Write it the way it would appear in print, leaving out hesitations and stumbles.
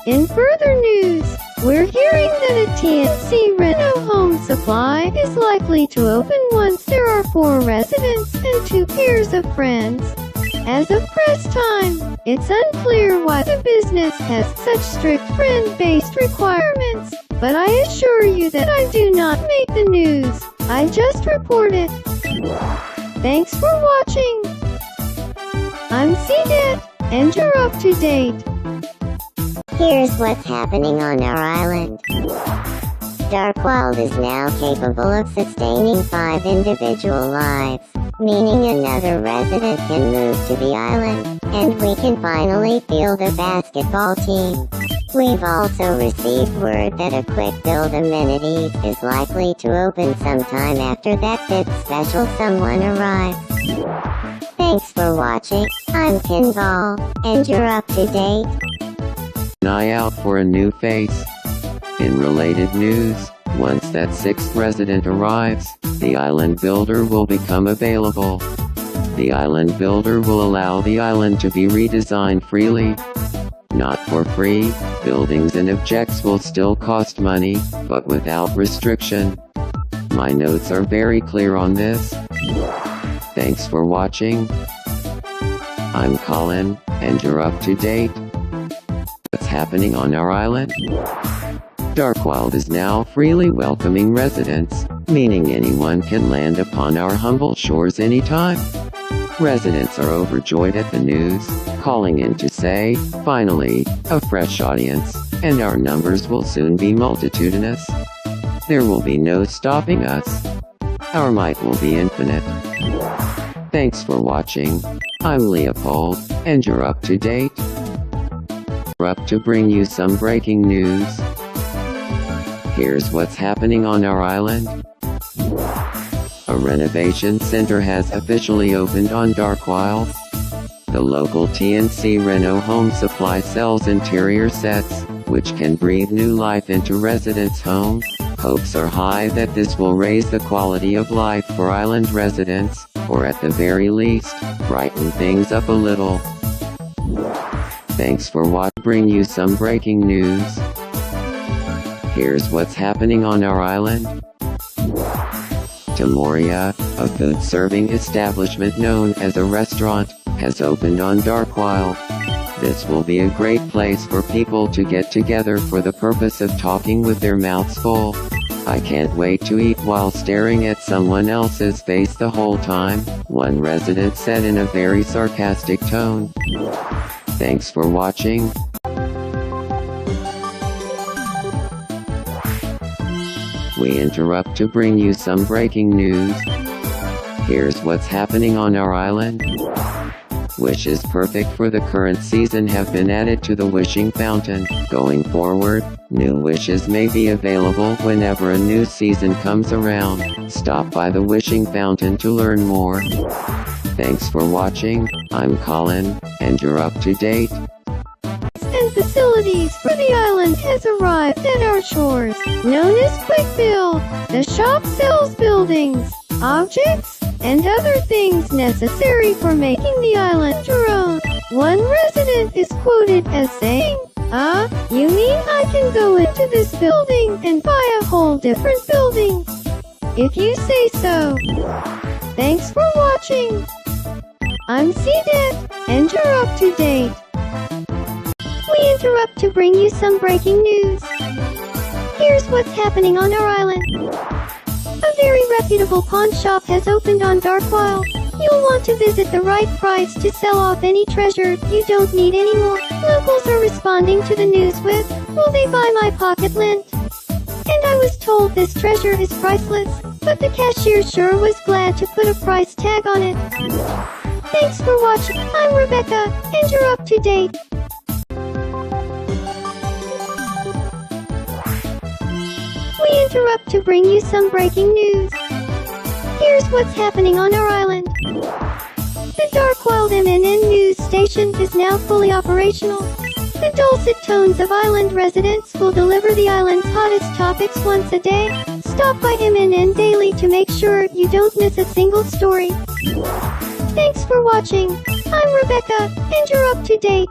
In further news, we're hearing that a TNC Reno home supply is likely to open once there are 4 residents and 2 pairs of friends. As of press time, it's unclear why the business has such strict friend-based requirements, but I assure you that I do not make the news. I just report it. Thanks for watching. I'm CDET, and you're up to date. Here's what's happening on our island. Darkwyld is now capable of sustaining 5 individual lives, meaning another resident can move to the island, and we can finally field a basketball team. We've also received word that a quick build amenity is likely to open sometime after that big special someone arrives. Thanks for watching. I'm Pinball, and you're up to date. An eye out for a new face. In related news, once that 6th resident arrives, the island builder will become available. The island builder will allow the island to be redesigned freely. Not for free, buildings and objects will still cost money, but without restriction. My notes are very clear on this. Thanks for watching. I'm Colin, and you're up to date. What's happening on our island? Darkwyld is now freely welcoming residents, meaning anyone can land upon our humble shores anytime. Residents are overjoyed at the news, calling in to say, finally, a fresh audience, and our numbers will soon be multitudinous. There will be no stopping us. Our might will be infinite. Thanks for watching. I'm Leopold, and you're up to date. We're up to bring you some breaking news. Here's what's happening on our island. A renovation center has officially opened on Darkwyld. The local TNC Reno home supply sells interior sets, which can breathe new life into residents' homes. Hopes are high that this will raise the quality of life for island residents, or at the very least, brighten things up a little. Thanks for watching. Bring you some breaking news. Here's what's happening on our island. Temoria, a food-serving establishment known as a restaurant, has opened on Darkwyld. This will be a great place for people to get together for the purpose of talking with their mouths full. I can't wait to eat while staring at someone else's face the whole time, one resident said in a very sarcastic tone. Thanks for watching. We interrupt to bring you some breaking news. Here's what's happening on our island. Wishes perfect for the current season have been added to the wishing fountain. Going forward, new wishes may be available whenever a new season comes around. Stop by the wishing fountain to learn more. Thanks for watching. I'm Colin, and you're up to date. And facilities for the island has arrived at our shores, known as Quick Build. The shop sells buildings, objects, and other things necessary for making the island your own. One resident is quoted as saying, you mean I can go into this building and buy a whole different building? If you say so. Thanks for watching. I'm CDET, and you're up to date. We interrupt to bring you some breaking news. Here's what's happening on our island. A very reputable pawn shop has opened on Darkwyld. You'll want to visit the right price to sell off any treasure you don't need anymore. Locals are responding to the news with, will they buy my pocket lint? And I was told this treasure is priceless, but the cashier sure was glad to put a price tag on it. Thanks for watching. I'm Rebecca, and you're up to date. We interrupt to bring you some breaking news. Here's what's happening on our island. The Darkwyld MNN news station is now fully operational. The dulcet tones of island residents will deliver the island's hottest topics once a day. Stop by MNN Daily to make sure you don't miss a single story. Thanks for watching. I'm Rebecca, and you're up to date.